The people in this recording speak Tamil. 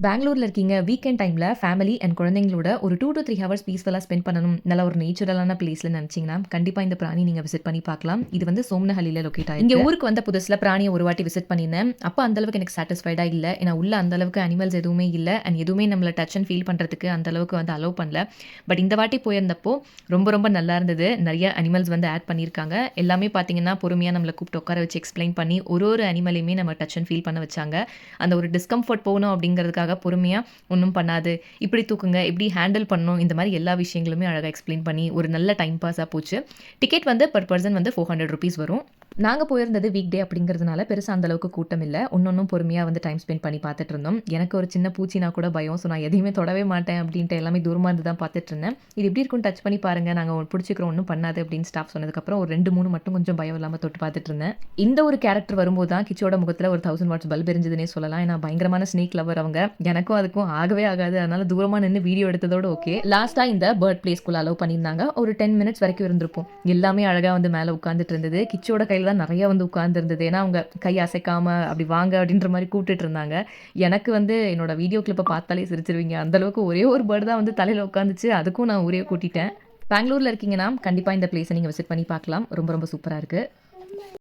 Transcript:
பெங்களூர்ல இருக்கீங்க. வீக்கெண்ட் டைம்ல ஃபேமிலி அண்ட் குழந்தைங்களோட ஒரு 2 டூ 3 ஹவர்ஸ் பீஸ்ஃபுல்லா ஸ்பெண்ட் பண்ணணும். நல்ல ஒரு நேச்சுரலான பிளேஸ்ல நெனச்சீங்கன்னா, கண்டிப்பா இந்த பிராணி நீங்க விசிட் பண்ணி பார்க்கலாம். இது வந்து சோம்னஹள்ளில லொகேட் ஆயிருக்கு. இங்க ஊருக்கு வந்த புதுசுல பிராணிய ஒரு வாட்டி விசிட் பண்ணியிருந்தேன். அப்ப அந்த அளவுக்கு எனக்கு சாட்டிஸ்ஃபைடா இல்ல. ஏன்னா உள்ள அந்த அளவுக்கு அனிமல்ஸ் எதுவுமே இல்ல. அண்ட் எதுவுமே நம்மள டச் அண்ட் ஃபீல் பண்றதுக்கு அந்த அளவுக்கு வந்து அலோவ் பண்ணல. பட் இந்த வாட்டி போயிருந்தப்போ ரொம்ப ரொம்ப நல்லா இருந்தது. நெறைய அனிமல்ஸ் வந்து ஆட் பண்ணியிருக்காங்க. எல்லாமே பார்த்தீங்கன்னா, பொறுமையா நம்மள கூப்பிட்டு உட்கார வச்சு எக்ஸ்ப்ளைன் பண்ணி ஒரு அனிமலையுமே நம்ம டச் அண்ட் ஃபீல் பண்ண வச்சாங்க. அந்த ஒரு டிஸ்கம்ஃபர்ட் போகணும் அப்படிங்கிறதுக்காக பொறுமையா ஒண்ணும் பண்ணாது. இப்படி தூக்குங்க, எப்படி ஹேண்டில் பண்ணணும், இந்த மாரி எல்லா விஷயங்களுமே அழகா எக்ஸ்ப்ளைன் பண்ணி, ஒரு நல்ல டைம் பாஸா போச்சு. டிக்கெட் வந்து பெர் பெர்சன் வந்து ₹400 வரும். நாங்க போயிருந்தது வீக் டே அப்படிங்கிறதுனால பெருசா அந்த அளவுக்கு கூட்டம் இல்ல. ஒண்ணொண்ணும் பொறுமையா வந்து டைம் ஸ்பெண்ட் பண்ணி பார்த்துட்டு இருந்தோம். எனக்கு ஒரு சின்ன பூச்சினா கூட பயம். ஸோ நான் எதையுமே தொடவே மாட்டேன் அப்படின்ட்டு எல்லாமே தூரமா இருந்து தான் பார்த்துட்டு இருந்தேன். இது எப்படி இருக்கும்னு டச் பண்ணி பாருங்க. நாங்க புடிச்சுக்கிறோம் ஒண்ணும் பண்ணாது அப்படின்னு ஸ்டாஃப் சொன்னதுக்கப்புறம் ஒரு 2, 3 மட்டும் கொஞ்சம் பயம் இல்லாம தொட்டு பார்த்துட்டு இருந்தேன். இந்த ஒரு கேரக்டர் வரும்போது தான் கிச்சியோட முகத்துல ஒரு 1000 வாட்ஸ் பல்ப் எரிஞ்சதுன்னே சொல்லலாம். ஏன்னா பயங்கரமான ஸ்னேக் லவர் அவங்க. எனக்கும் அதுக்கும் ஆகவே ஆகாது. அதனால தூரமா நின்னு வீடியோ எடுத்ததோட ஓகே. லாஸ்ட்டா இந்த பேர்ட் பிளேஸ்க்குள்ள அலோவ் பண்ணியிருந்தாங்க. ஒரு 10 மினிட்ஸ் வரைக்கும் இருந்திருப்போம். எல்லாமே அழகா வந்து மேல உட்கார்ந்துட்டு இருந்தது. கிச்சியோட கையில தான் நெறைய வந்து உட்கார்ந்திருந்தது. ஏன்னா அவங்க கை அசைக்காம அப்படி வாங்க அப்படின்ற மாரி கூப்பிட்டுட்டு இருந்தாங்க. எனக்கு வந்து என்னோட வீடியோ கிளிப்ப பார்த்தாலே சிரிச்சிருவீங்க. அந்த அளவுக்கு ஒரே ஒரு பேர்ட் தான் வந்து தலையில உட்காந்துச்சு. அதுக்கும் நான் ஊரே கூட்டிட்டேன். பெங்களூர்ல இருக்கீங்கன்னா, கண்டிப்பா இந்த பிளேஸ நீங்க விசிட் பண்ணி பார்க்கலாம். ரொம்ப ரொம்ப சூப்பரா இருக்கு.